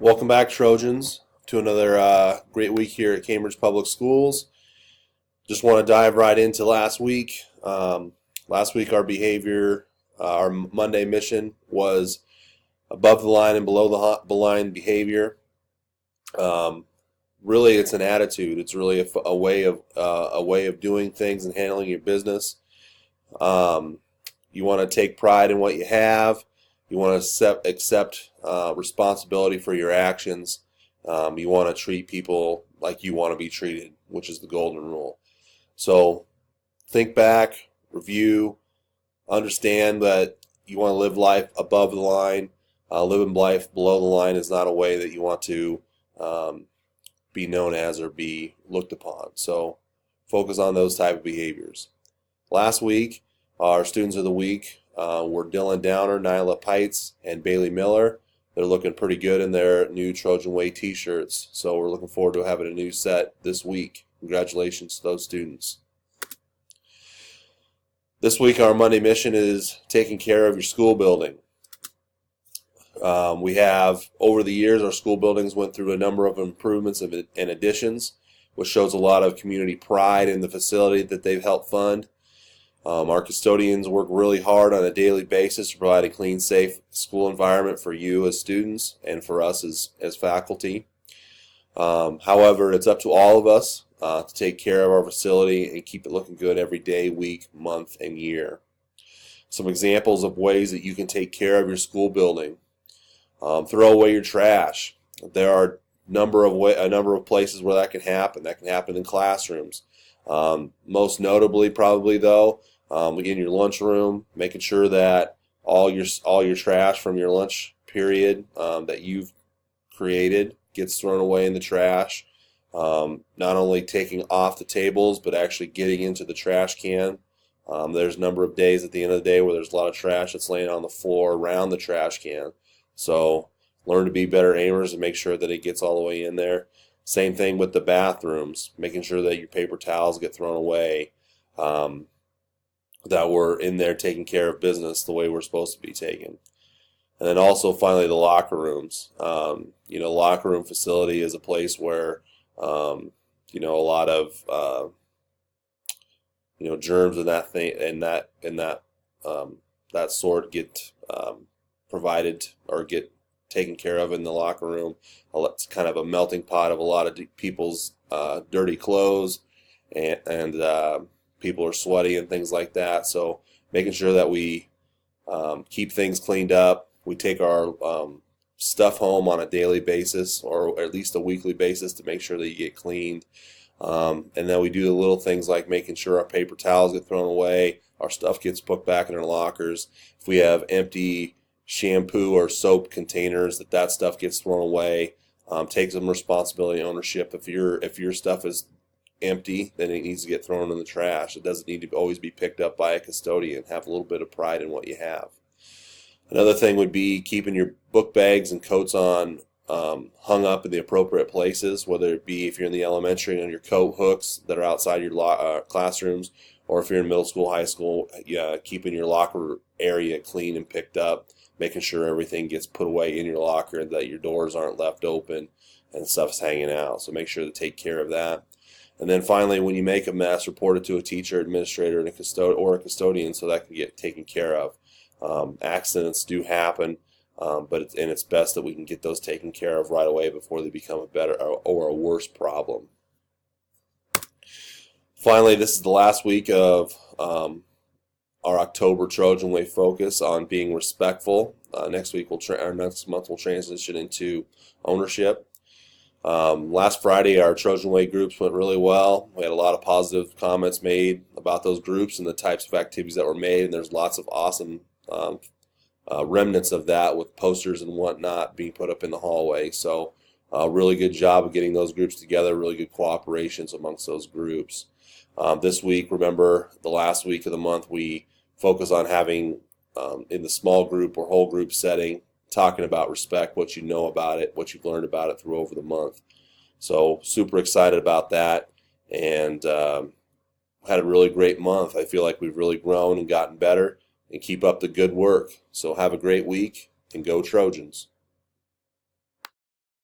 Welcome back, Trojans, to another great week here at Cambridge Public Schools. Just want to dive right into last week. Last week, our behavior, our Monday mission was above the line and below the line behavior. Really, it's an attitude. It's really a way of doing things and handling your business. You want to take pride in what you have. You want to accept responsibility for your actions. You want to treat people like you want to be treated, which is the golden rule. So think back, review, understand that you want to live life above the line. Living life below the line is not a way that you want to be known as or be looked upon. So focus on those type of behaviors. Last week, our students of the week were Dylan Downer, Nyla Pites, and Bailey Miller. They're looking pretty good in their new Trojan Way t-shirts, so we're looking forward to having a new set this week. Congratulations to those students. This week our Monday mission is taking care of your school building. We have, over the years, our school buildings went through a number of improvements and additions, which shows a lot of community pride in the facility that they've helped fund. Our custodians work really hard on a daily basis to provide a clean, safe school environment for you as students and for us as faculty. However, it's up to all of us to take care of our facility and keep it looking good every day, week, month, and year. Some examples of ways that you can take care of your school building. Throw away your trash. There are a number of places where that can happen. That can happen in classrooms. Most notably, probably though, in your lunchroom, making sure that all your trash from your lunch period that you've created gets thrown away in the trash. Not only taking off the tables, but actually getting into the trash can. There's a number of days at the end of the day where there's a lot of trash that's laying on the floor around the trash can. So learn to be better aimers and make sure that it gets all the way in there. Same thing with the bathrooms, making sure that your paper towels get thrown away, that we're in there taking care of business the way we're supposed to be taken. And then also finally the locker rooms. Locker room facility is a place where, a lot of, germs and that sort get provided or get taken care of in the locker room. It's kind of a melting pot of a lot of people's dirty clothes, and people are sweaty and things like that. So making sure that we keep things cleaned up. We take our stuff home on a daily basis or at least a weekly basis to make sure that you get cleaned. And then we do the little things like making sure our paper towels get thrown away, our stuff gets put back in our lockers. If we have empty shampoo or soap containers, that stuff gets thrown away. Take some responsibility and ownership. If your stuff is empty, then it needs to get thrown in the trash. It doesn't need to always be picked up by a custodian. Have a little bit of pride in what you have. Another thing would be keeping your book bags and coats on hung up in the appropriate places, whether it be if you're in the elementary on your coat hooks that are outside your classrooms, or if you're in middle school, high school, keeping your locker area clean and picked up, making sure everything gets put away in your locker and that your doors aren't left open and stuff's hanging out. So make sure to take care of that. And then finally, when you make a mess, report it to a teacher, administrator, and a custodian so that can get taken care of. Accidents do happen, but it's best that we can get those taken care of right away before they become a better or a worse problem. Finally, this is the last week of our October Trojan Way focus on being respectful. Next month we'll transition into ownership. Last Friday, our Trojan Way groups went really well. We had a lot of positive comments made about those groups and the types of activities that were made, and there's lots of awesome remnants of that with posters and whatnot being put up in the hallway. So really good job of getting those groups together, really good cooperations amongst those groups. This week, remember the last week of the month, we focus on having in the small group or whole group setting, talking about respect, what you know about it, what you've learned about it through over the month. So super excited about that, and had a really great month. I feel like we've really grown and gotten better, and keep up the good work. So have a great week, and go Trojans.